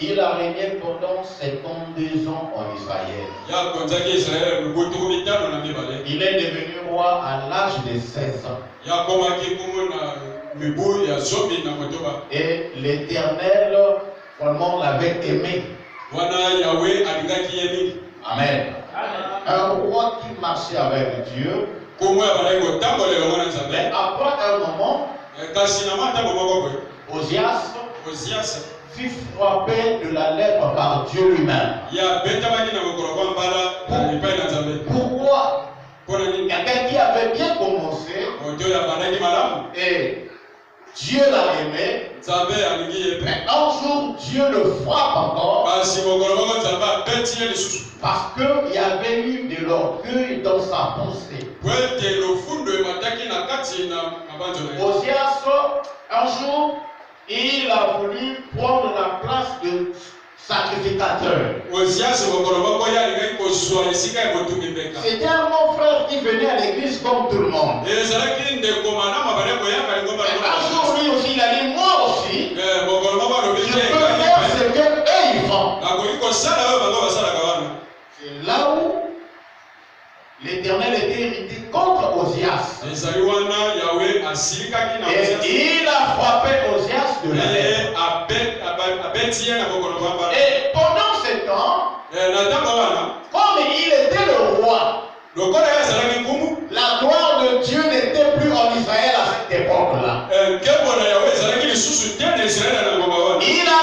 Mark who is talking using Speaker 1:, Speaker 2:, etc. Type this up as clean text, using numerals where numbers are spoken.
Speaker 1: Il a régné pendant 52 ans en Israël. Il est devenu roi à l'âge de 16 ans. Et l'Éternel vraiment l'avait aimé. Amen. Un roi qui marchait avec Dieu. Mais après un moment, Osias fut frappé de la lèpre par Dieu lui-même. Pourquoi? Quelqu'un qui avait bien commencé et Dieu l'a aimé, mais un jour Dieu le frappe encore parce qu'il y avait eu de l'orgueil dans sa pensée. Osias, un jour, il a voulu prendre la place de sacrificateur. C'était un mon frère qui venait à l'église comme tout le monde. Un jour, lui aussi, il a dit, moi aussi, je peux faire ce qu'eux ils font. C'est là où l'Éternel était irrité contre Osias. Et il a frappé Osias de la lèvre. Et pendant ce temps, comme il était le roi, la gloire de Dieu n'était plus en Israël à cette époque-là. Il a